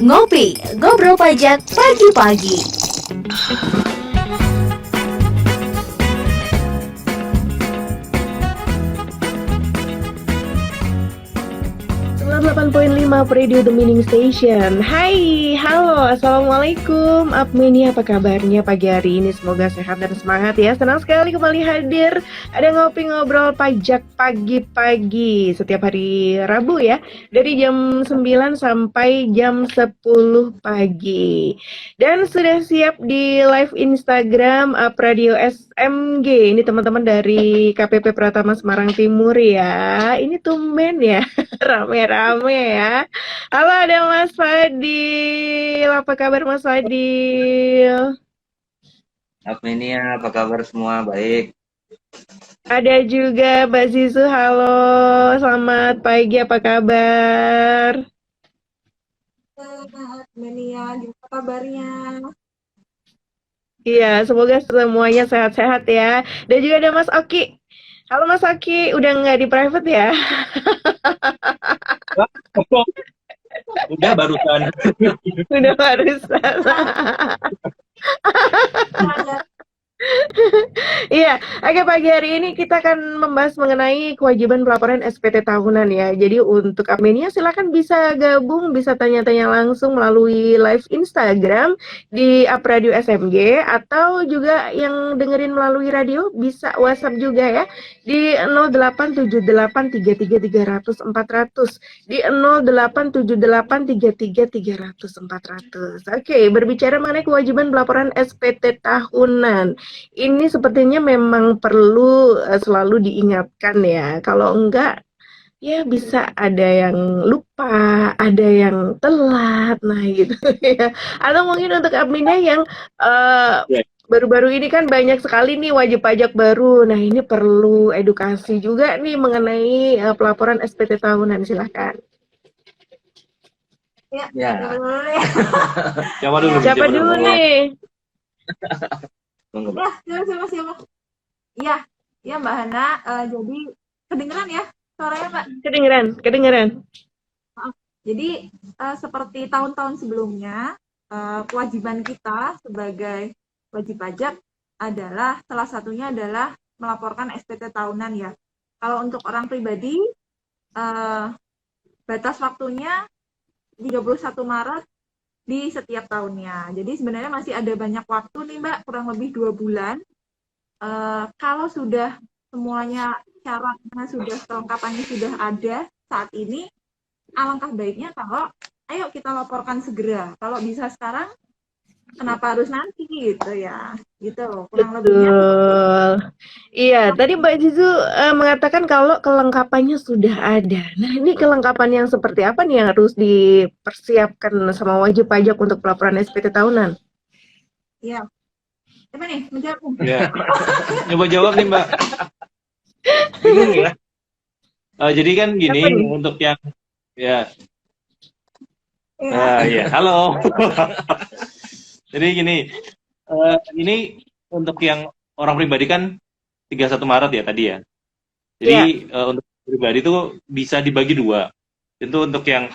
Ngopi, ngobrol pajak pagi-pagi. Delapan poin lima Radio The Meaning Station. Hai, halo, assalamualaikum. Apmeni, apa kabarnya pagi hari ini? Semoga sehat dan semangat ya. Senang sekali kembali hadir. Ada ngopi ngobrol pajak pagi-pagi setiap hari Rabu ya, dari jam 9 sampai jam 10 pagi. Dan sudah siap di live Instagram Radio SMG. Ini teman-teman dari KPP Pratama Semarang Timur ya. Ini tumben ya. Rame-rame ya. Halo, ada Mas Fadil. Apa kabar Mas Fadil? Apmenia, apa kabar semua? Baik. Ada juga Mbak Zizu. Halo, selamat pagi. Apa kabar? Sehat, Menia, gimana kabarnya? Iya, semoga semuanya sehat-sehat ya. Dan juga ada Mas Oki. Halo Mas Oki, udah nggak di private ya? Udah barusan. Udah barusan. Iya, oke, pagi hari ini kita akan membahas mengenai kewajiban pelaporan SPT tahunan ya. Jadi untuk adminnya silakan bisa gabung, bisa tanya-tanya langsung melalui live Instagram di Radio SMG, atau juga yang dengerin melalui radio bisa WhatsApp juga ya di 087833300400, di 087833300400. Oke, berbicara mengenai kewajiban pelaporan SPT tahunan. Ini sepertinya memang perlu selalu diingatkan ya. Kalau enggak, ya bisa ada yang lupa, ada yang telat, nah gitu ya. Atau mungkin untuk adminnya yang baru-baru ini kan banyak sekali nih wajib pajak baru. Nah ini perlu edukasi juga nih mengenai pelaporan SPT tahunan. Silahkan. Ya. Siapa dulu nih? Ya, siapa? Iya, Mbak Hana. Jadi kedengeran ya suaranya, Mbak? Kedengeran. Jadi seperti tahun-tahun sebelumnya, kewajiban kita sebagai wajib pajak adalah salah satunya adalah melaporkan SPT tahunan ya. Kalau untuk orang pribadi, batas waktunya 31 Maret di setiap tahunnya. Jadi sebenarnya masih ada banyak waktu nih Mbak, kurang lebih 2 bulan. Kalau sudah semuanya syaratnya sudah, kelengkapannya sudah ada saat ini, alangkah baiknya kalau ayo kita laporkan segera. Kalau bisa sekarang, kenapa harus nanti gitu ya? Gitu kurang lebihnya. Betul. Iya, tadi Mbak Jizu mengatakan kalau kelengkapannya sudah ada. Nah, ini kelengkapan yang seperti apa nih yang harus dipersiapkan sama wajib pajak untuk pelaporan SPT tahunan? Iya. Siapa nih menjawab? Ya. Coba jawab nih Mbak. Bingung ya. Jadi kan gini, untuk yang ya. Ya, halo. Jadi gini, ini untuk yang orang pribadi kan 31 Maret ya tadi ya. Jadi untuk pribadi itu bisa dibagi dua. Itu untuk yang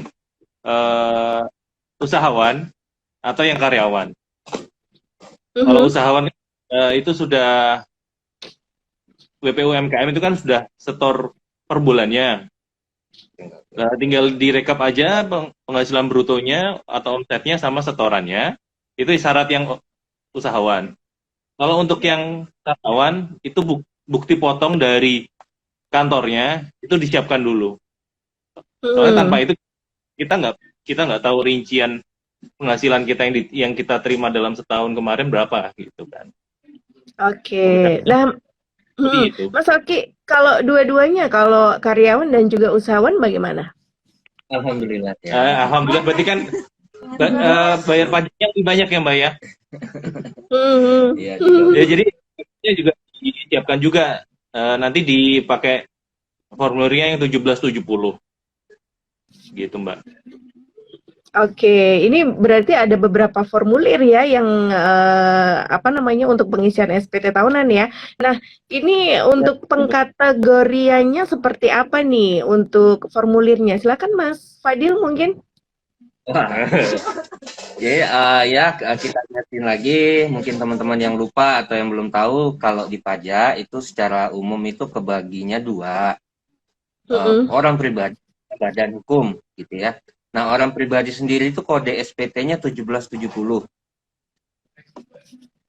usahawan atau yang karyawan. Kalau usahawan itu sudah WPU UMKM itu kan sudah setor per bulannya. Nah, tinggal direkap aja penghasilan brutonya atau omsetnya sama setorannya. Itu syarat yang usahawan. Kalau untuk yang karyawan itu bukti potong dari kantornya itu disiapkan dulu. Soalnya tanpa itu kita nggak tahu rincian penghasilan kita yang kita terima dalam setahun kemarin berapa gitu kan. Oke. Nah, Mas Oki, kalau dua-duanya, kalau karyawan dan juga usahawan bagaimana? Alhamdulillah ya. Alhamdulillah, berarti kan bayar pajaknya lebih banyak ya Mbak ya. Ya, jadi juga disiapkan juga nanti dipakai formulirnya yang 1770 gitu Mbak. Oke, ini berarti ada beberapa formulir ya yang untuk pengisian SPT tahunan ya. Nah, ini untuk pengkategoriannya seperti apa nih untuk formulirnya? Silakan Mas Fadil mungkin. Wah, jadi kita ingetin lagi, mungkin teman-teman yang lupa atau yang belum tahu, kalau di pajak itu secara umum itu kebaginya dua, orang pribadi, badan hukum, gitu ya. Nah, orang pribadi sendiri itu kode SPT-nya 1770.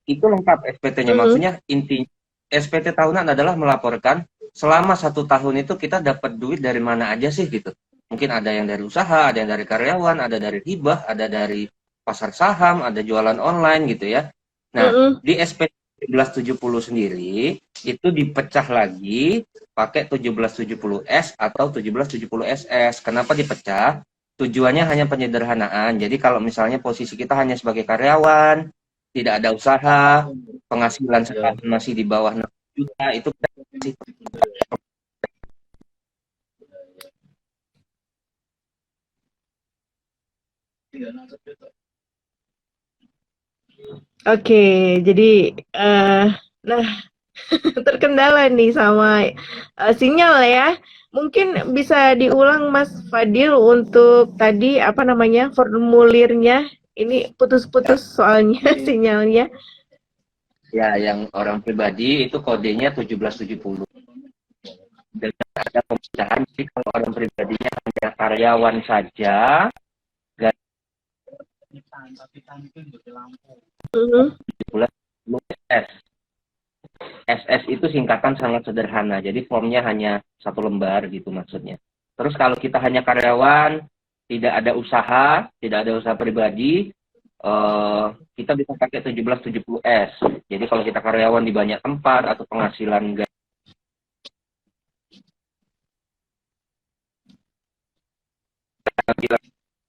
Itu lengkap SPT-nya, maksudnya inti SPT tahunan adalah melaporkan selama 1 tahun itu kita dapat duit dari mana aja sih gitu. Mungkin ada yang dari usaha, ada yang dari karyawan, ada dari hibah, ada dari pasar saham, ada jualan online gitu ya. Nah, di SPT 1770 sendiri itu dipecah lagi pakai 1770S atau 1770SS. Kenapa dipecah? Tujuannya hanya penyederhanaan. Jadi kalau misalnya posisi kita hanya sebagai karyawan, tidak ada usaha, penghasilan setahun masih di bawah 6 juta, itu kita kasih. Oke, jadi nah terkendala nih sama sinyal ya. Mungkin bisa diulang Mas Fadil untuk tadi apa namanya formulirnya. Ini putus-putus soalnya sinyalnya. Ya, yang orang pribadi itu kodenya 1770. Dan ada pemecahan, jadi kalau orang pribadinya hanya karyawan saja, dan SS. SS itu singkatan sangat sederhana, jadi formnya hanya 1 lembar gitu maksudnya. Terus kalau kita hanya karyawan, tidak ada usaha pribadi, kita bisa pakai 1770S. Jadi kalau kita karyawan di banyak tempat atau penghasilan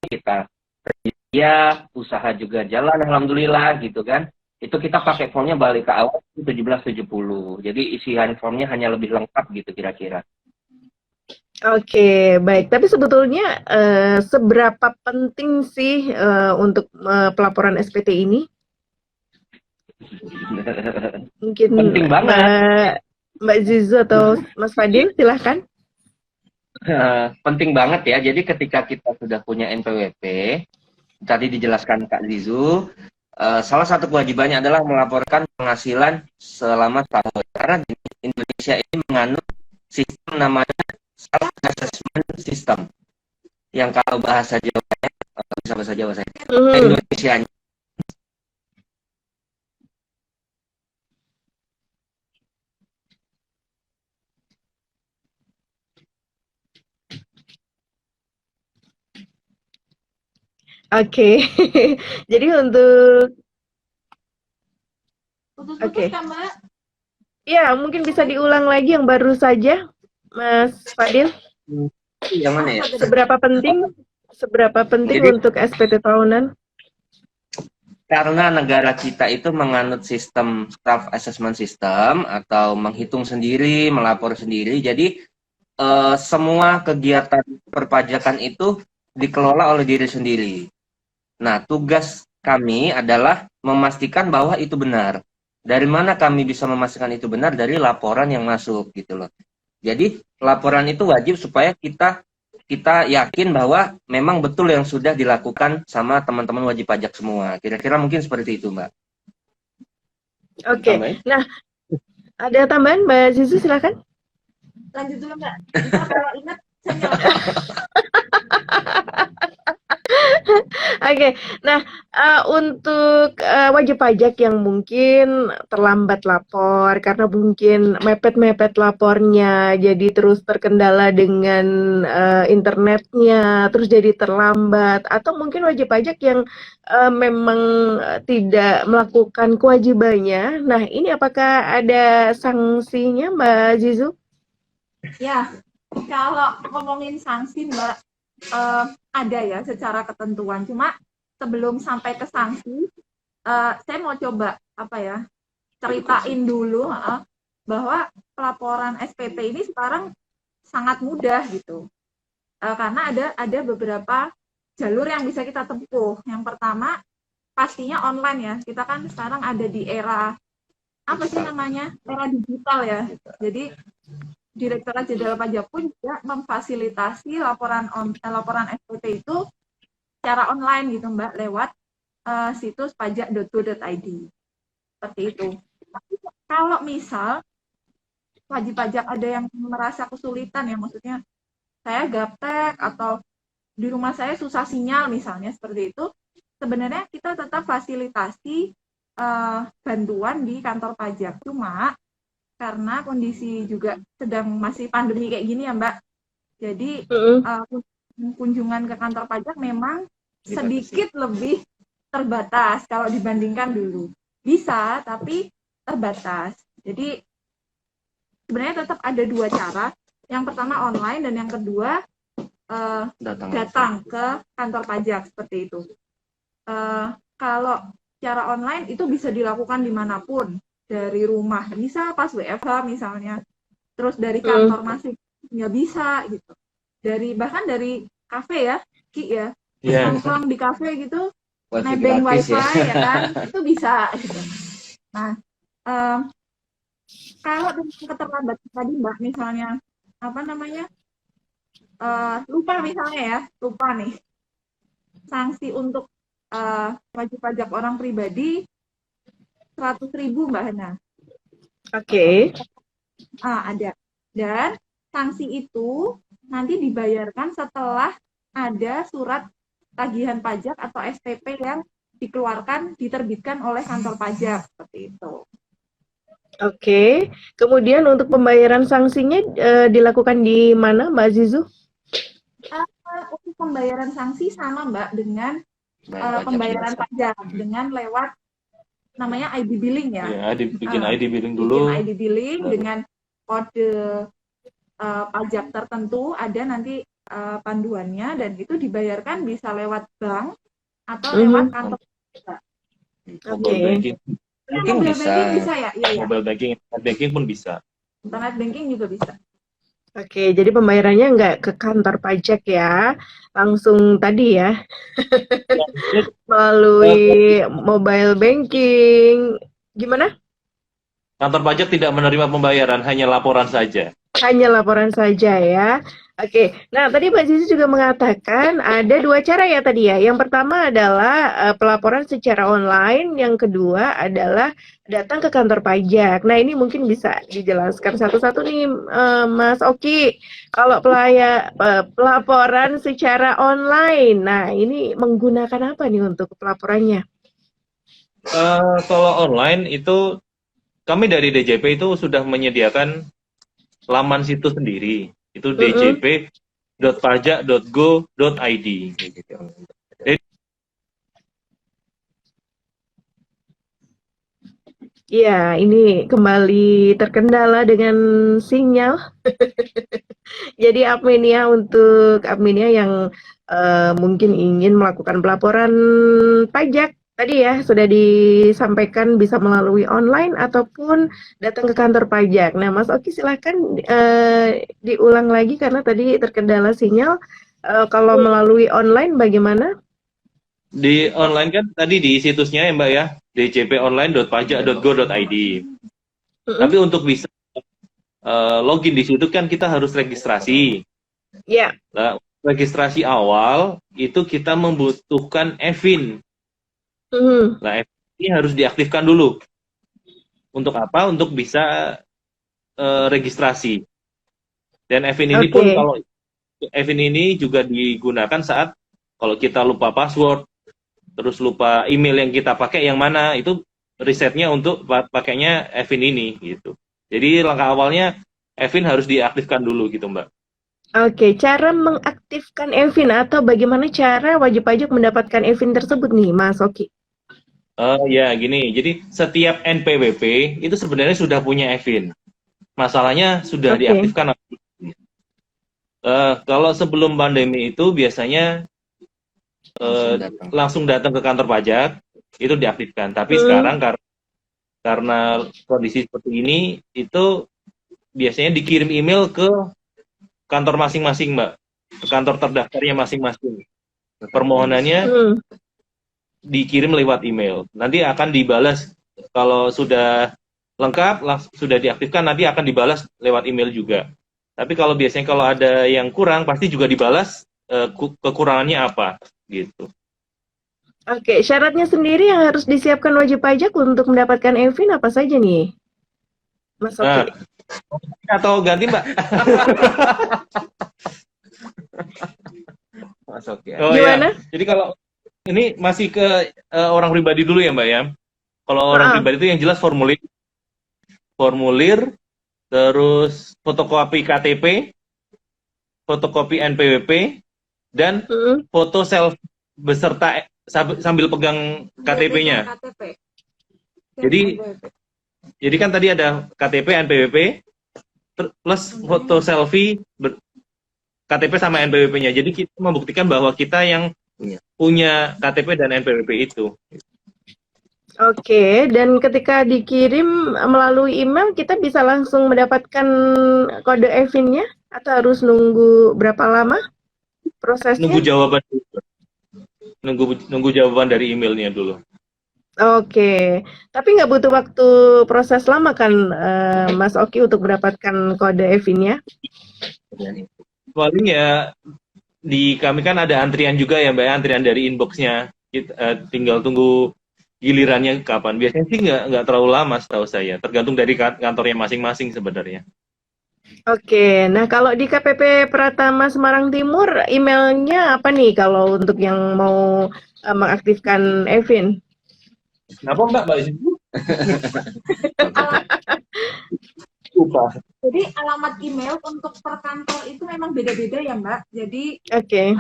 kita kerja, usaha juga jalan alhamdulillah gitu kan. Itu kita pakai formnya balik ke awal 1770. Jadi isian formnya hanya lebih lengkap gitu kira-kira. Oke, baik. Tapi sebetulnya seberapa penting sih untuk pelaporan SPT ini? Mungkin penting banget. Mbak Zizu atau Mas Fadil, silahkan. Penting banget ya. Jadi ketika kita sudah punya NPWP, tadi dijelaskan Kak Zizu, salah satu kewajibannya adalah melaporkan penghasilan selama setahun. Karena di Indonesia ini menganut sistem namanya self assessment system. Yang kalau bahasa Jawa bisa bahasa Jawa saya. Indonesia. Oke. Jadi untuk Putus-putus kan, Mbak? Ya, mungkin bisa diulang lagi yang baru saja, Mas Fadil. Yang mana ya? Seberapa penting Jadi, untuk SPT tahunan? Karena negara kita itu menganut sistem self assessment system atau menghitung sendiri, melapor sendiri. Jadi semua kegiatan perpajakan itu dikelola oleh diri sendiri. Nah, tugas kami adalah memastikan bahwa itu benar. Dari mana kami bisa memastikan itu benar? Dari laporan yang masuk gitu loh. Jadi laporan itu wajib supaya kita yakin bahwa memang betul yang sudah dilakukan sama teman-teman wajib pajak semua. Kira-kira mungkin seperti itu, Mbak. Oke. Nah, ada tambahan, Mbak Zizu, silakan. Lanjut dulu, Mbak. Kita kalau ingat, saya Oke, nah untuk wajib pajak yang mungkin terlambat lapor karena mungkin mepet-mepet lapornya, jadi terus terkendala dengan internetnya, terus jadi terlambat, atau mungkin wajib pajak yang memang tidak melakukan kewajibannya. Nah, ini apakah ada sanksinya, Mbak Zizu? Ya, kalau ngomongin sanksi, Mbak, ada ya secara ketentuan. Cuma sebelum sampai ke sanksi, saya mau coba ceritain dulu bahwa pelaporan SPT ini sekarang sangat mudah gitu. Karena ada beberapa jalur yang bisa kita tempuh. Yang pertama pastinya online ya. Kita kan sekarang ada di era era digital ya. Jadi Direktorat Jenderal Pajak pun juga memfasilitasi laporan SPT itu secara online gitu Mbak, lewat situs pajak.go.id. Seperti itu. Tapi kalau misal wajib pajak ada yang merasa kesulitan ya, maksudnya saya gaptek atau di rumah saya susah sinyal misalnya seperti itu, sebenarnya kita tetap fasilitasi bantuan di kantor pajak. Cuma karena kondisi juga sedang masih pandemi kayak gini ya Mbak, jadi kunjungan ke kantor pajak memang sedikit lebih terbatas kalau dibandingkan dulu. Bisa, tapi terbatas. Jadi sebenarnya tetap ada dua cara. Yang pertama online dan yang kedua datang ke kantor pajak seperti itu. Kalau cara online itu bisa dilakukan dimanapun, dari rumah bisa pas WFH misalnya, terus dari kantor masih nggak bisa gitu. Bahkan dari kafe ya, Ki ya, nongkrong di kafe gitu, nebeng wifi ya kan, itu bisa. Gitu. Nah, kalau dengan keterlambatan tadi Mbak, misalnya apa namanya, lupa misalnya ya, lupa nih, sanksi untuk wajib pajak orang pribadi 100.000 Mbak Hana. Oke. Ada. Dan sanksi itu nanti dibayarkan setelah ada surat tagihan pajak atau STP yang dikeluarkan, diterbitkan oleh kantor pajak seperti itu. Oke. Kemudian untuk pembayaran sanksinya dilakukan di mana Mbak Zizu? Untuk pembayaran sanksi sama Mbak dengan pembayaran pajak dengan lewat namanya ID billing ya. Bikin ID billing dulu. Bikin ID billing dengan kode pajak tertentu, ada nanti panduannya, dan itu dibayarkan bisa lewat bank atau lewat kantor pajak. Mobile banking. Mungkin bisa ya? Iya. Mobile banking, internet banking pun bisa. Internet banking juga bisa. Oke, jadi pembayarannya nggak ke kantor pajak ya, langsung tadi ya, melalui mobile banking. Gimana? Kantor pajak tidak menerima pembayaran, hanya laporan saja. Hanya laporan saja ya. Oke, nah tadi Mbak Zizi juga mengatakan ada dua cara ya tadi ya. Yang pertama adalah pelaporan secara online, yang kedua adalah datang ke kantor pajak. Nah ini mungkin bisa dijelaskan satu-satu nih Mas Oki. Kalau pelaporan secara online, nah ini menggunakan apa nih untuk pelaporannya? Kalau online itu kami dari DJP itu sudah menyediakan laman situs sendiri, itu djp.pajak.go.id gitu. Ya, ini kembali terkendala dengan sinyal. Jadi untuk adminnya yang mungkin ingin melakukan pelaporan pajak, tadi ya sudah disampaikan bisa melalui online ataupun datang ke kantor pajak. Nah, Mas Oki silakan diulang lagi karena tadi terkendala sinyal. Kalau melalui online bagaimana? Di online kan tadi di situsnya ya Mbak ya, djponline.pajak.go.id. Tapi untuk bisa login di situ kan kita harus registrasi. Ya. Nah, registrasi awal itu kita membutuhkan EVIN. Nah, ini harus diaktifkan dulu. Untuk apa? Untuk bisa registrasi. Dan EVIN ini pun kalau EVIN ini juga digunakan saat kalau kita lupa password, terus lupa email yang kita pakai yang mana, itu risetnya untuk pakainya EVIN ini gitu. Jadi langkah awalnya EVIN harus diaktifkan dulu gitu Mbak. Oke, cara mengaktifkan EVIN atau bagaimana cara wajib pajak mendapatkan EVIN tersebut nih Mas Oki? Ya gini, jadi setiap NPWP itu sebenarnya sudah punya EVIN. Masalahnya sudah diaktifkan. Kalau sebelum pandemi itu biasanya langsung datang ke kantor pajak itu diaktifkan. Tapi sekarang karena kondisi seperti ini itu biasanya dikirim email ke kantor masing-masing Mbak, ke kantor terdaftarnya masing-masing. Permohonannya dikirim lewat email. Nanti akan dibalas kalau sudah lengkap, sudah diaktifkan, nanti akan dibalas lewat email juga. Tapi kalau biasanya kalau ada yang kurang, pasti juga dibalas kekurangannya apa. gitu. Oke, syaratnya sendiri yang harus disiapkan wajib pajak untuk mendapatkan e-fin apa saja nih, Mas Oki? Nah, atau ganti Mbak? Masuk ya. Oh Gimana? ya, jadi kalau ini masih ke orang pribadi dulu ya Mbak ya. Kalau orang Maaf. pribadi itu yang jelas formulir, terus fotokopi KTP, fotokopi NPWP, dan Mm-mm. foto selfie beserta sambil pegang KTP-nya. KTP. Jadi- Jadi kan tadi ada KTP, NPWP, plus foto selfie KTP sama NPWP-nya. Jadi kita membuktikan bahwa kita yang punya KTP dan NPWP itu. Oke, dan ketika dikirim melalui email, kita bisa langsung mendapatkan kode e-fin-nya atau harus nunggu berapa lama prosesnya? Nunggu jawaban dulu. Nunggu jawaban dari emailnya dulu. Oke, tapi nggak butuh waktu proses lama kan, Mas Oki, untuk mendapatkan kode e-fin-nya? Paling ya di kami kan ada antrian juga ya Mbak, antrian dari inbox-nya. Kita tinggal tunggu gilirannya kapan. Biasanya sih nggak terlalu lama setahu saya. Tergantung dari kantornya masing-masing sebenarnya. Oke, nah kalau di KPP Pratama Semarang Timur, emailnya apa nih kalau untuk yang mau mengaktifkan e-fin? Kenapa Mbak itu? Lupa. Jadi alamat email untuk per kantor itu memang beda-beda ya Mbak. Jadi Oke.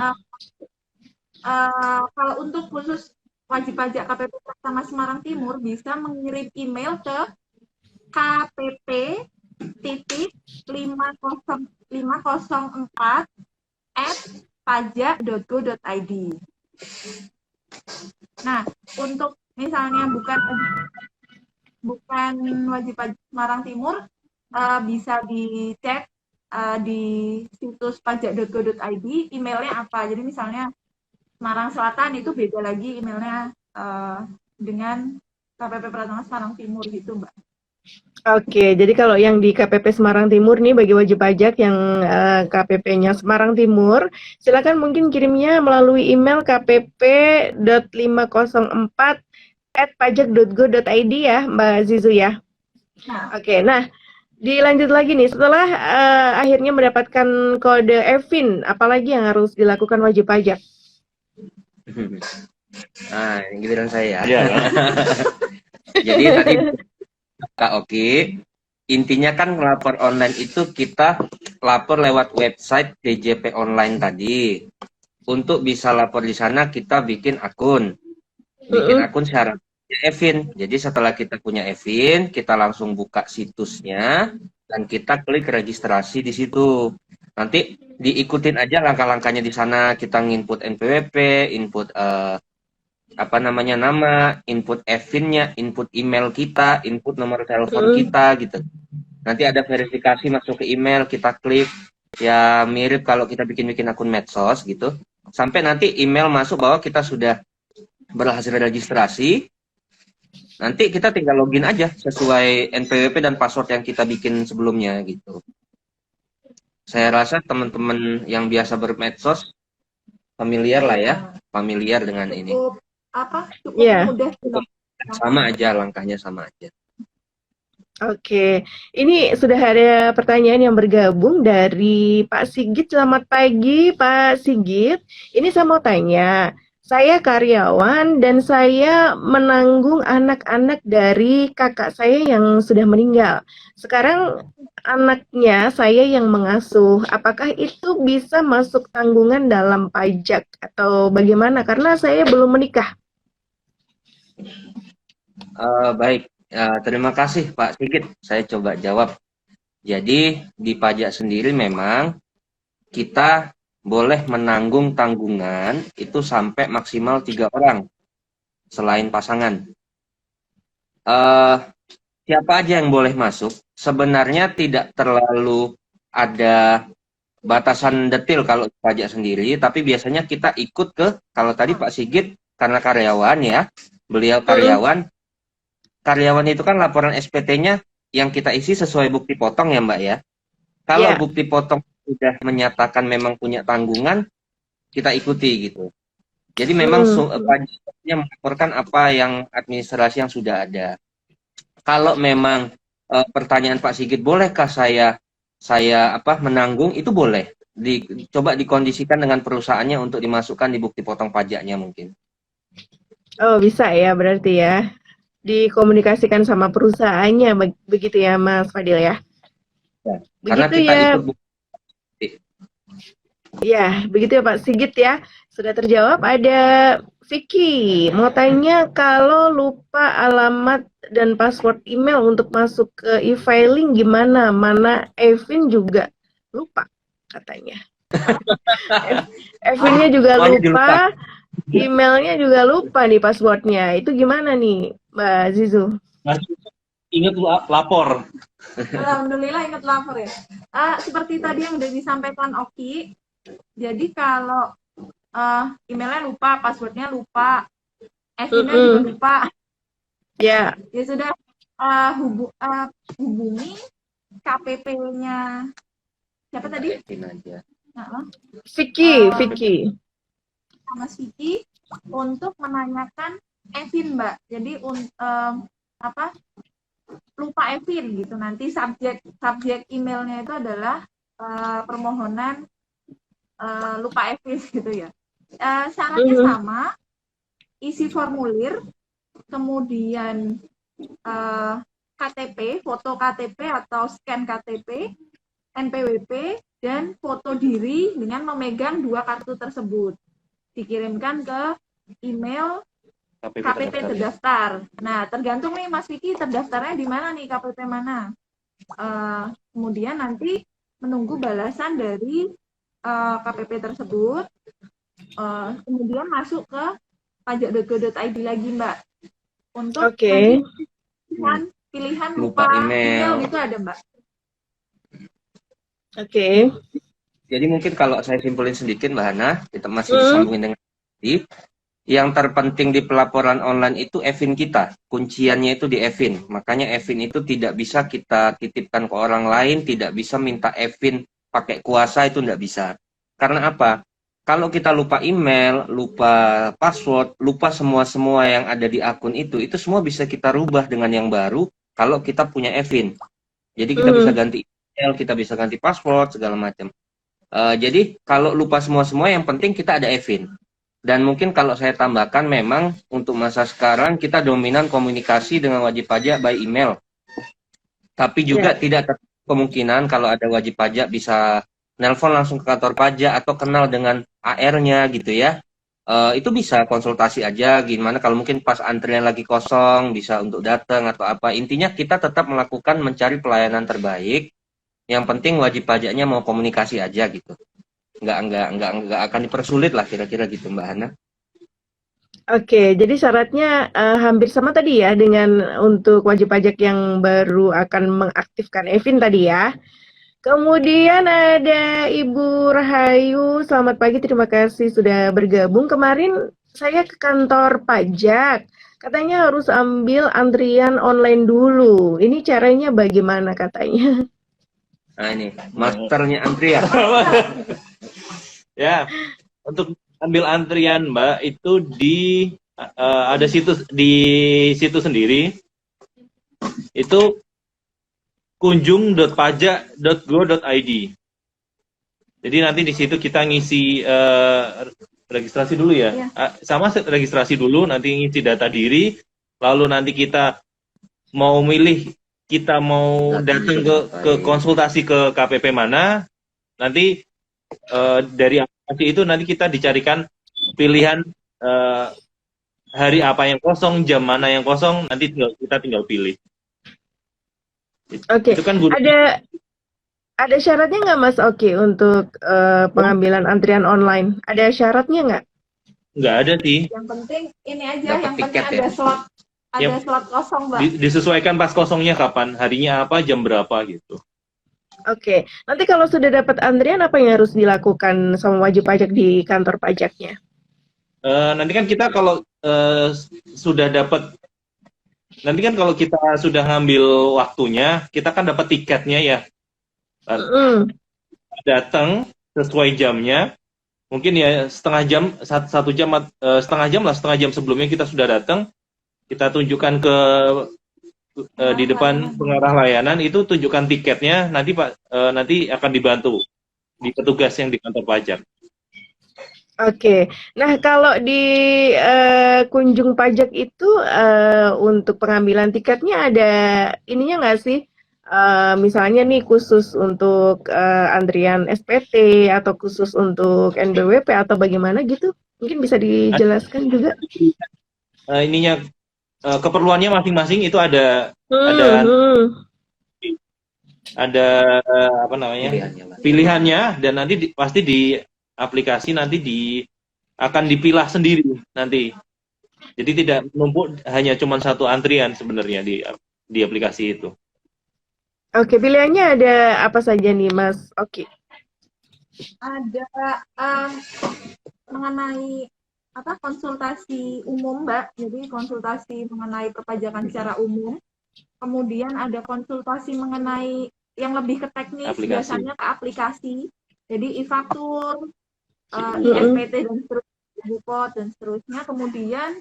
kalau untuk khusus wajib pajak KPP Pratama Semarang Timur bisa mengirim email ke kpp.504@pajak.go.id. Nah, untuk misalnya bukan wajib pajak Semarang Timur, bisa dicek di situs pajak.go.id emailnya apa. Jadi misalnya Semarang Selatan itu beda lagi emailnya dengan KPP Pratama Semarang Timur gitu, Mbak. Oke, jadi kalau yang di KPP Semarang Timur nih bagi wajib pajak yang KPP-nya Semarang Timur, silakan mungkin kirimnya melalui email kpp.504@pajak.go.id ya, Mbak Zizu ya. Nah, Oke, nah dilanjut lagi nih, setelah akhirnya mendapatkan kode e-fin, apalagi yang harus dilakukan wajib pajak? Nah, ini giliran saya. Iya. Jadi tadi Kak Oki, intinya kan lapor online itu kita lapor lewat website DJP online tadi. Untuk bisa lapor di sana kita bikin akun. Bikin akun syaratnya e-fin. Jadi setelah kita punya e-fin, kita langsung buka situsnya dan kita klik registrasi di situ. Nanti diikutin aja langkah-langkahnya di sana. Kita nginput NPWP, input nama, input e-fin-nya, input email kita, input nomor telepon kita gitu. Nanti ada verifikasi masuk ke email, kita klik. Ya mirip kalau kita bikin akun medsos gitu. Sampai nanti email masuk bahwa kita sudah berhasil registrasi. Nanti kita tinggal login aja sesuai NPWP dan password yang kita bikin sebelumnya gitu. Saya rasa teman-teman yang biasa bermedsos familiar lah ya, familiar dengan ini. cukup Iya. mudah. Sama aja, langkahnya sama aja. Oke, ini sudah ada pertanyaan yang bergabung dari Pak Sigit. Selamat pagi, Pak Sigit. Ini saya mau tanya, saya karyawan dan saya menanggung anak-anak dari kakak saya yang sudah meninggal. Sekarang anaknya saya yang mengasuh. Apakah itu bisa masuk tanggungan dalam pajak atau bagaimana? Karena saya belum menikah. Baik, terima kasih Pak Sigit. Saya coba jawab. Jadi di pajak sendiri memang kita boleh menanggung tanggungan itu sampai maksimal 3 orang selain pasangan. Siapa aja yang boleh masuk? Sebenarnya tidak terlalu ada batasan detail kalau pajak sendiri, tapi biasanya kita ikut ke, kalau tadi Pak Sigit karena karyawan ya, beliau karyawan itu kan laporan SPT-nya yang kita isi sesuai bukti potong ya Mbak ya. Kalau bukti potong sudah menyatakan memang punya tanggungan, kita ikuti gitu. Jadi memang pajaknya melaporkan apa yang administrasi yang sudah ada. Kalau memang pertanyaan Pak Sigit, bolehkah saya menanggung, itu boleh. Coba dikondisikan dengan perusahaannya untuk dimasukkan di bukti potong pajaknya mungkin. Oh, bisa ya berarti ya. Dikomunikasikan sama perusahaannya begitu ya Mas Fadil ya. Karena Begitu kita ya. ikut bukti. Ya, begitu ya Pak Sigit ya. Sudah terjawab. Ada Vicky mau tanya, kalau lupa alamat dan password email untuk masuk ke e-filing gimana? Mana Evin juga lupa katanya. Evinnya juga lupa, emailnya juga lupa nih passwordnya. Itu gimana nih Mbak Zizu? Ingat lapor. Alhamdulillah ingat lapor ya. Seperti tadi yang udah disampaikan Oki, jadi kalau emailnya lupa, passwordnya lupa, Evinnya juga lupa, ya sudah, hubungi KPP-nya siapa tadi? Vicky. Mas Vicky untuk menanyakan Evin, Mbak. Jadi lupa Evin gitu. Nanti subjek emailnya itu adalah permohonan lupa Evin gitu ya. Syaratnya sama, isi formulir, kemudian KTP, foto KTP atau scan KTP, NPWP, dan foto diri dengan memegang 2 kartu tersebut. Dikirimkan ke email KPP terdaftar. Nah, tergantung nih Mas Vicky terdaftarnya di mana nih, KPP mana. Kemudian nanti menunggu balasan dari KPP tersebut. Kemudian masuk ke pajak.go.id lagi, Mbak. Untuk pilihan lupa email gitu ada, Mbak. Jadi mungkin kalau saya simpulin sedikit Mbak Hana, kita masih disambungin dengan tadi. Yang terpenting di pelaporan online itu Evin kita, kunciannya itu di Evin. Makanya Evin itu tidak bisa kita titipkan ke orang lain, tidak bisa minta Evin pakai kuasa, itu tidak bisa. Karena apa? Kalau kita lupa email, lupa password, lupa semua yang ada di akun itu semua bisa kita rubah dengan yang baru kalau kita punya Evin. Jadi kita bisa ganti email, kita bisa ganti password, segala macam. Jadi kalau lupa semua yang penting kita ada Evin. Dan mungkin kalau saya tambahkan, memang untuk masa sekarang kita dominan komunikasi dengan wajib pajak by email. Tapi juga tidak kemungkinan kalau ada wajib pajak bisa nelpon langsung ke kantor pajak atau kenal dengan AR-nya gitu ya. Itu bisa konsultasi aja gimana kalau mungkin pas antrian lagi kosong bisa untuk datang atau apa. Intinya kita tetap melakukan mencari pelayanan terbaik. Yang penting wajib pajaknya mau komunikasi aja gitu. Nggak akan dipersulit lah kira-kira gitu Mbak Hana. Oke, jadi syaratnya hampir sama tadi ya dengan untuk wajib pajak yang baru akan mengaktifkan Evin tadi ya. Kemudian ada Ibu Rahayu, selamat pagi, terima kasih sudah bergabung. Kemarin saya ke kantor pajak, katanya harus ambil antrian online dulu. Ini caranya bagaimana katanya? Nah ini, masternya antrian. Ya, untuk ambil antrian Mbak itu ada di situs sendiri. Itu kunjung.pajak.go.id. Jadi nanti di situ kita ngisi registrasi dulu ya. Sama registrasi dulu, nanti ngisi data diri, lalu nanti kita mau milih kita mau datang ke konsultasi ke KPP mana, nanti dari aplikasi itu nanti kita dicarikan pilihan hari apa yang kosong, jam mana yang kosong, nanti kita tinggal pilih. Oke, ada syaratnya nggak Mas Oki untuk pengambilan antrian online? Ada syaratnya nggak? Nggak ada sih. Yang penting ini aja, Dapat yang penting tiket, ada slot. Ada slot kosong, Mbak. Disesuaikan pas kosongnya kapan, harinya apa, jam berapa gitu. Oke, nanti kalau sudah dapat antrian apa yang harus dilakukan sama wajib pajak di kantor pajaknya? Nanti kan kita kalau sudah dapat, nanti kan kalau kita sudah ngambil waktunya, kita kan dapat tiketnya ya. Datang sesuai jamnya, mungkin ya setengah jam, satu jam, setengah jam sebelumnya kita sudah datang, kita tunjukkan ke di depan pengarah layanan, itu tunjukkan tiketnya, nanti Pak nanti akan dibantu di petugas yang di kantor pajak. Oke, nah kalau di kunjung pajak itu untuk pengambilan tiketnya ada ininya nggak sih? Misalnya nih khusus untuk antrian SPT atau khusus untuk NBWP atau bagaimana gitu? Mungkin bisa dijelaskan juga. Ininya keperluannya masing-masing itu ada apa namanya pilihannya, dan nanti pasti di aplikasi nanti akan dipilah sendiri nanti. Jadi tidak menumpuk hanya cuma satu antrian sebenarnya di aplikasi itu. Oke, pilihannya ada apa saja nih, Mas? Oke. Ada mengenai apa konsultasi umum, Mbak. Jadi konsultasi mengenai perpajakan secara umum. Kemudian ada konsultasi mengenai yang lebih ke teknis, biasanya ke aplikasi. Jadi e-faktur, SPT dan seterusnya, Bupot dan seterusnya. Kemudian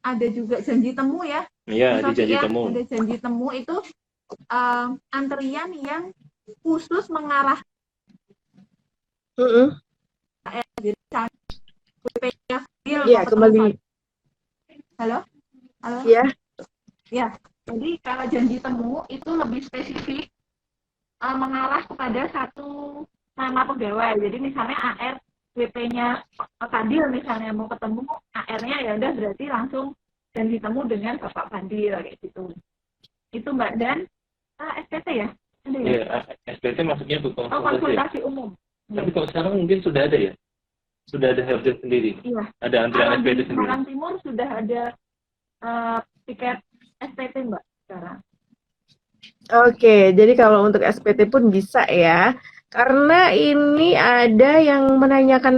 ada juga janji temu ya. Iya, di janji temu. Ada janji temu itu antrian yang khusus mengarah. Iya, kembali. Halo? Iya. Ya, jadi kalau janji temu itu lebih spesifik mengarah kepada satu nama pegawai. Jadi misalnya AR WP-nya Fadil misalnya mau ketemu AR-nya, ya udah berarti langsung janji temu dengan Bapak Fadil kayak gitu. Itu Mbak. Dan SPT ya? Ada ya? Iya, SPT maksudnya untuk konsultasi umum. Tapi kalau sekarang mungkin sudah ada ya? Sudah ada helpdesk sendiri? Iya. Ada antrian SPT sendiri? Di Malang Timur sudah ada tiket SPT Mbak sekarang. Oke, jadi kalau untuk SPT pun bisa ya. Karena ini ada yang menanyakan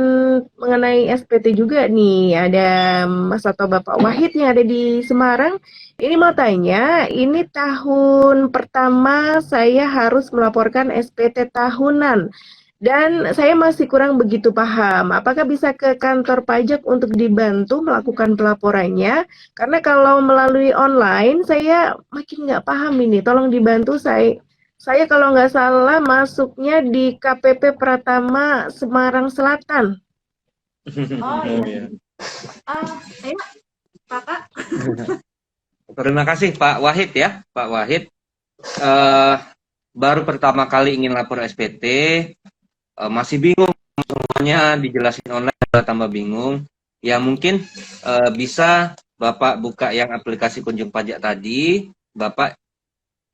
mengenai SPT juga nih. Ada Mas atau Bapak Wahid yang ada di Semarang. Ini mau tanya, ini tahun pertama saya harus melaporkan SPT tahunan. Dan saya masih kurang begitu paham. Apakah bisa ke kantor pajak untuk dibantu melakukan pelaporannya? Karena kalau melalui online, saya makin nggak paham ini. Tolong dibantu saya kalau nggak salah masuknya di KPP Pratama Semarang Selatan. Oh iya. Ayo, Kakak. Terima kasih Pak Wahid ya, Pak Wahid. Baru pertama kali ingin lapor SPT, masih bingung semuanya, dijelasin online tambah bingung. Ya mungkin bisa Bapak buka yang aplikasi kunjung pajak tadi, Bapak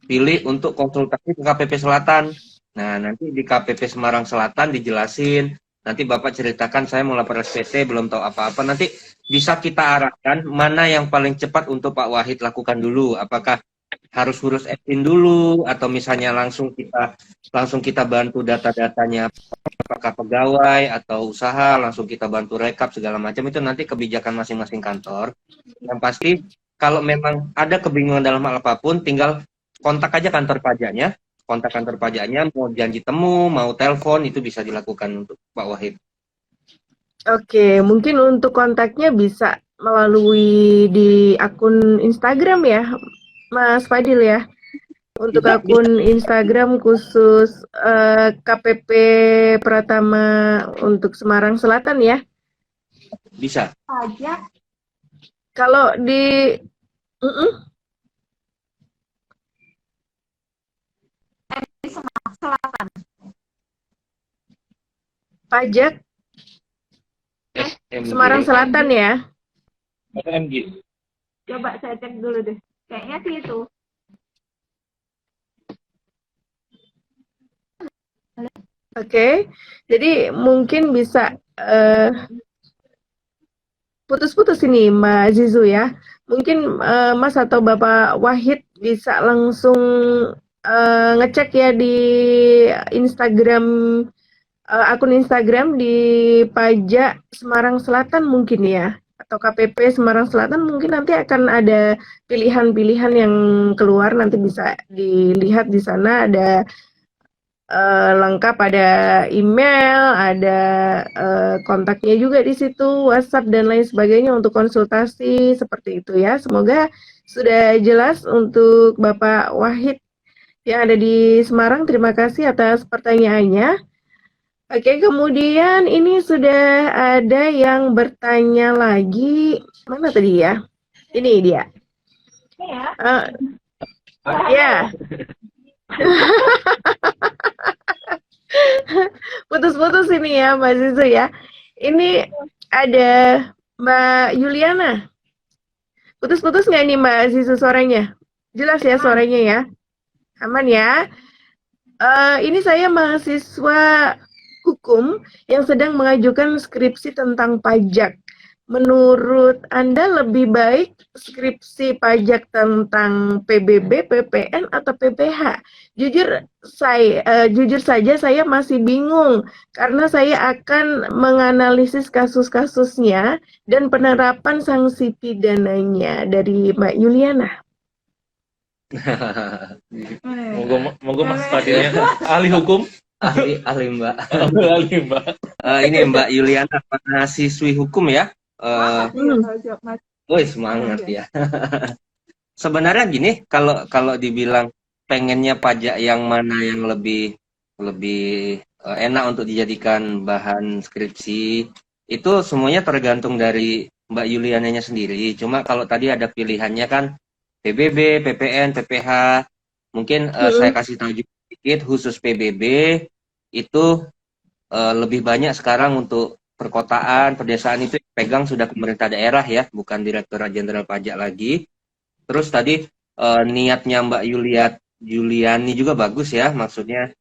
pilih untuk konsultasi ke KPP Selatan. Nah, nanti di KPP Semarang Selatan dijelasin. Nanti Bapak ceritakan saya mau lapor SPT, belum tahu apa-apa. Nanti bisa kita arahkan mana yang paling cepat untuk Pak Wahid lakukan dulu. Apakah harus urus admin dulu, atau misalnya langsung kita bantu data-datanya, apakah pegawai atau usaha, langsung kita bantu rekap segala macam. Itu nanti kebijakan masing-masing kantor. Yang pasti kalau memang ada kebingungan dalam hal apapun, tinggal kontak aja kantor pajaknya, mau janji temu, mau telepon, itu bisa dilakukan untuk Pak Wahid. Oke, mungkin untuk kontaknya bisa melalui di akun Instagram ya, Mas Fadil ya. Untuk akun Instagram khusus KPP Pratama untuk Semarang Selatan ya. Bisa. Pajak. Kalau di Selatan. Pajak SMG. Semarang Selatan ya. SMG. Coba saya cek dulu deh. Kayaknya sih itu. Oke, jadi mungkin bisa putus-putus ini Mbak Zizu ya. Mungkin Mas atau Bapak Wahid bisa langsung ngecek ya di Instagram, akun Instagram di Pajak Semarang Selatan mungkin ya, atau KPP Semarang Selatan. Mungkin nanti akan ada pilihan-pilihan yang keluar, nanti bisa dilihat di sana ada lengkap, ada email, ada kontaknya juga di situ, WhatsApp dan lain sebagainya untuk konsultasi seperti itu ya. Semoga sudah jelas untuk Bapak Wahid yang ada di Semarang. Terima kasih atas pertanyaannya. Oke, kemudian ini sudah ada yang bertanya lagi. Mana tadi ya? Ini dia. Eh, ya, putus-putus ini ya Mbak Zizu ya. Ini ada Mbak Yuliana. Putus-putus nggak nih Mbak Zizu suaranya? Jelas ya suaranya ya? Aman ya? Ini saya mahasiswa hukum yang sedang mengajukan skripsi tentang pajak. Menurut Anda lebih baik skripsi pajak tentang PBB, PPN, atau PPH? Jujur saja saya masih bingung karena saya akan menganalisis kasus-kasusnya dan penerapan sanksi pidananya. Dari Mbak Yuliana. Monggo Mas Fadilnya ahli hukum. ahli Mbak. Ahli Mbak. Ini Mbak Yuliana, mahasiswi hukum ya. Woi, semangat ya. Sebenarnya gini, kalau dibilang pengennya pajak yang mana yang lebih enak untuk dijadikan bahan skripsi, itu semuanya tergantung dari Mbak Yuliananya sendiri. Cuma kalau tadi ada pilihannya kan PBB, PPN, PPH, mungkin saya kasih tahu juga sedikit, khusus PBB itu lebih banyak sekarang untuk perkotaan, pedesaan itu pegang sudah pemerintah daerah ya, bukan Direktorat Jenderal Pajak lagi. Terus tadi niatnya Mbak Yuliani juga bagus ya, maksudnya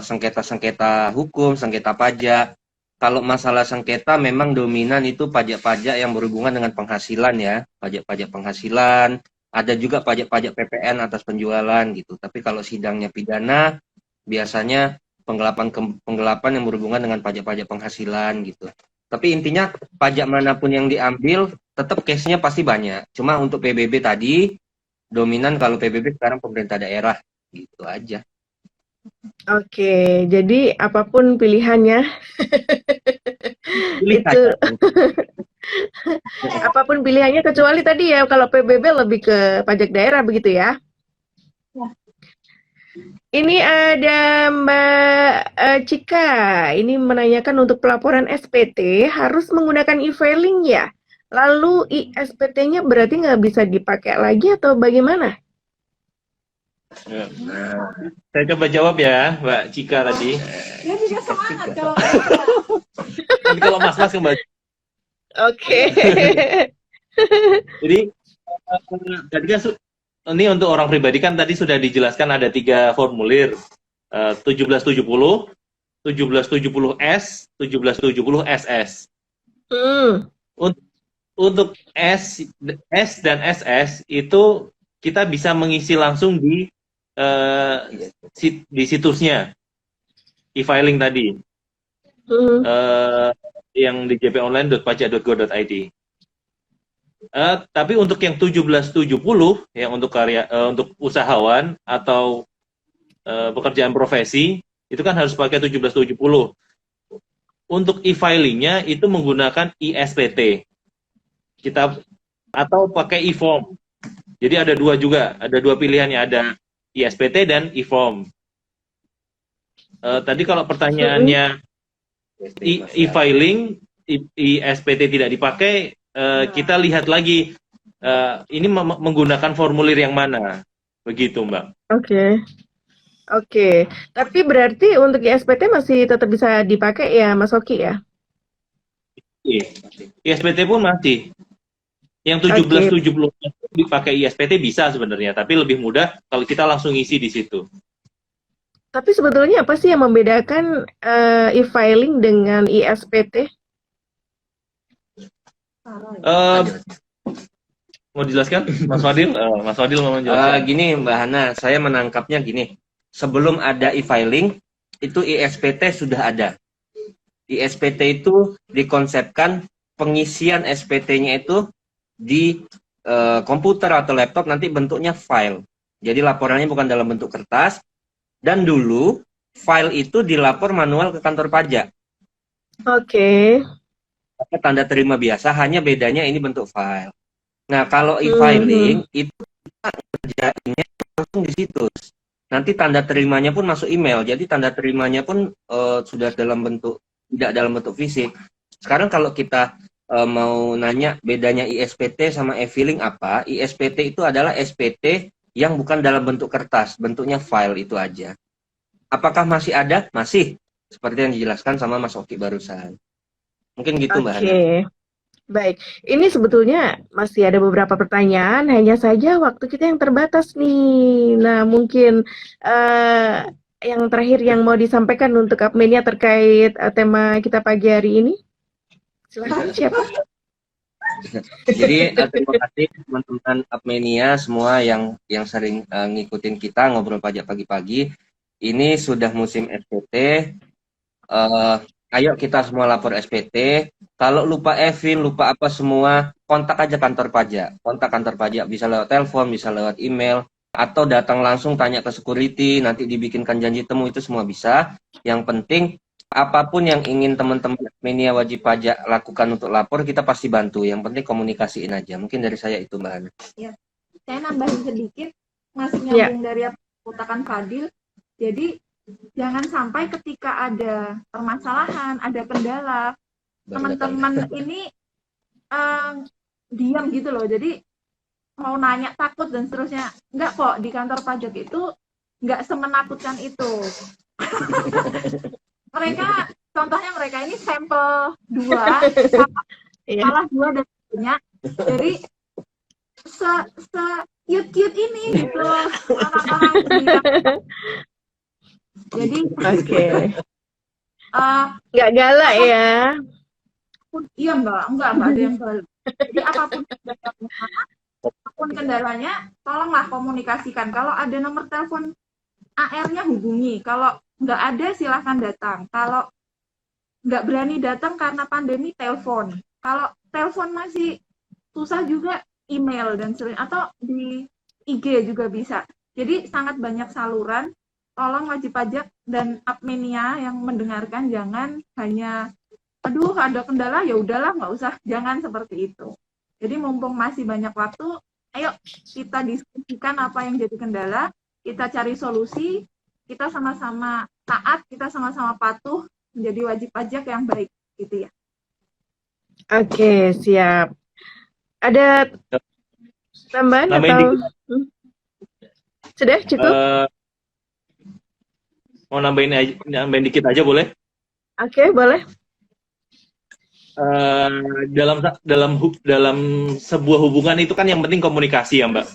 sengketa-sengketa hukum, sengketa pajak. Kalau masalah sengketa memang dominan itu pajak-pajak yang berhubungan dengan penghasilan ya, pajak-pajak penghasilan, ada juga pajak-pajak PPN atas penjualan gitu. Tapi kalau sidangnya pidana, biasanya penggelapan yang berhubungan dengan pajak-pajak penghasilan gitu. Tapi intinya pajak manapun yang diambil, tetap case-nya pasti banyak. Cuma untuk PBB tadi, dominan kalau PBB sekarang pemerintah daerah, gitu aja. Oke, jadi apapun pilihannya, itu apapun pilihannya kecuali tadi ya, kalau PBB lebih ke pajak daerah begitu ya. Ini ada Mbak Cika, ini menanyakan untuk pelaporan SPT harus menggunakan e-filing ya? Lalu SPT-nya berarti nggak bisa dipakai lagi atau bagaimana? Nah, saya coba jawab ya Mbak Cika tadi. Dia juga semangat kalau Nanti kalau Mas kembali. Oke. Jadi tadi kan ini untuk orang pribadi kan tadi sudah dijelaskan ada 3 formulir, 1770, 1770S, 1770SS. Untuk S dan SS itu kita bisa mengisi langsung di situsnya e-filing tadi, yang di jponline.pajak.go.id. Tapi untuk yang 1770 yang untuk usahawan atau pekerjaan profesi itu kan harus pakai 1770. Untuk e-filingnya itu menggunakan ISPT kita atau pakai e-form. Jadi ada 2 juga, ada 2 pilihannya, ada ISPT dan e-form. Tadi kalau pertanyaannya e-filing, ISPT tidak dipakai, kita lihat lagi ini menggunakan formulir yang mana, begitu Mbak. Oke. Tapi berarti untuk ISPT masih tetap bisa dipakai ya Mas Oki ya? ISPT pun masih. Yang 1770 dipakai ISPT bisa sebenarnya, tapi lebih mudah kalau kita langsung isi di situ. Tapi sebetulnya apa sih yang membedakan e-filing dengan ISPT? Mau dijelaskan, Mas Fadil? Mas Fadil mau menjelaskan. Gini Mbak Hana, saya menangkapnya gini. Sebelum ada e-filing, itu ISPT sudah ada. ISPT itu dikonsepkan pengisian SPT-nya itu di komputer atau laptop, nanti bentuknya file. Jadi laporannya bukan dalam bentuk kertas. Dan dulu file itu dilapor manual ke kantor pajak. Oke. Pakai tanda terima biasa, hanya bedanya ini bentuk file. Nah, kalau e-filing itu kita kerjainnya langsung di situs. Nanti tanda terimanya pun masuk email. Jadi tanda terimanya pun sudah tidak dalam bentuk fisik. Sekarang kalau kita mau nanya bedanya ISPT sama e-filing apa? ISPT itu adalah SPT yang bukan dalam bentuk kertas, bentuknya file itu aja. Apakah masih ada? Masih. Seperti yang dijelaskan sama Mas Oki barusan. Mungkin gitu Mbak Hana. Oke. Baik, ini sebetulnya masih ada beberapa pertanyaan, hanya saja waktu kita yang terbatas nih. Nah, mungkin yang terakhir yang mau disampaikan untuk Apmenia terkait tema kita pagi hari ini. Silahkan, siapa? Jadi terima kasih teman-teman Apmenia semua yang sering ngikutin kita ngobrol pajak pagi-pagi. Ini sudah musim SPT. Ayo kita semua lapor SPT. Kalau lupa e-file, lupa apa semua, kontak aja kantor pajak. Kontak kantor pajak bisa lewat telepon, bisa lewat email, atau datang langsung tanya ke security, nanti dibikinkan janji temu, itu semua bisa. Yang penting apapun yang ingin teman-teman Apmenia wajib pajak lakukan untuk lapor, kita pasti bantu. Yang penting komunikasiin aja. Mungkin dari saya itu Mbak Hana. Ya, saya nambahin sedikit, masih nyambung dari apa yang dikatakan Fadil. Jadi jangan sampai ketika ada permasalahan, ada kendala, teman-teman ini diam gitu loh. Jadi mau nanya takut dan seterusnya. Enggak kok, di kantor pajak itu enggak semenakutkan itu. Contohnya mereka ini sampel 2, salah 2 dan sebagainya. Jadi cute ini gitu orang-orang jadi nggak galak ya. Iya enggak ada yang galak. Jadi apapun kendalanya, tolonglah komunikasikan. Kalau ada nomor telepon AR-nya hubungi. Kalau nggak ada silahkan datang. Kalau nggak berani datang karena pandemi, telepon. Kalau telepon masih susah juga, email dan sebagainya, atau di IG juga bisa. Jadi sangat banyak saluran. Tolong wajib pajak dan Apmenia yang mendengarkan jangan hanya aduh ada kendala ya udahlah nggak usah, jangan seperti itu. Jadi mumpung masih banyak waktu, ayo kita diskusikan apa yang jadi kendala, kita cari solusi, kita sama-sama taat, kita sama-sama patuh menjadi wajib pajak yang baik gitu ya. Oke, siap. Ada tambahan atau sudah cukup? Mau nambahin dikit aja boleh? Oke, boleh. Dalam sebuah hubungan itu kan yang penting komunikasi ya Mbak.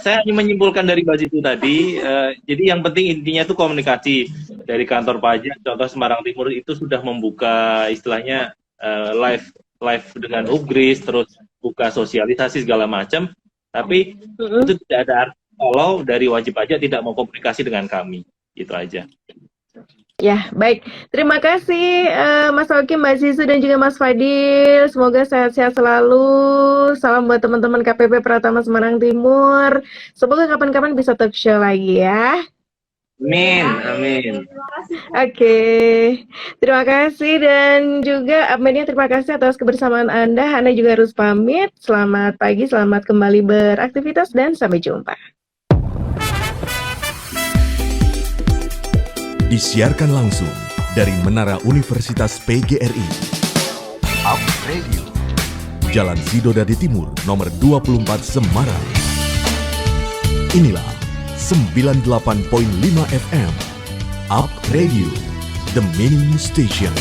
Saya hanya menyimpulkan dari Mbak Zitu tadi, jadi yang penting intinya itu komunikasi. Dari kantor pajak, contoh Semarang Timur itu sudah membuka istilahnya live dengan Ugris, terus buka sosialisasi segala macam, tapi itu tidak ada arti kalau dari wajib pajak tidak mau komunikasi dengan kami. Itu aja. Ya, baik. Terima kasih Mas Oki, Mbak Zizu, dan juga Mas Fadil. Semoga sehat-sehat selalu. Salam buat teman-teman KPP Pratama Semarang Timur. Semoga kapan-kapan bisa talk show lagi ya. Amin, amin. Oke. Terima kasih dan juga Apmenia terima kasih atas kebersamaan Anda. Hana juga harus pamit. Selamat pagi, selamat kembali beraktivitas dan sampai jumpa. Disiarkan langsung dari Menara Universitas PGRI. Up Radio. Jalan Sidodadi Timur, nomor 24 Semarang. Inilah 98.5 FM. Up Radio, the Meaning Station.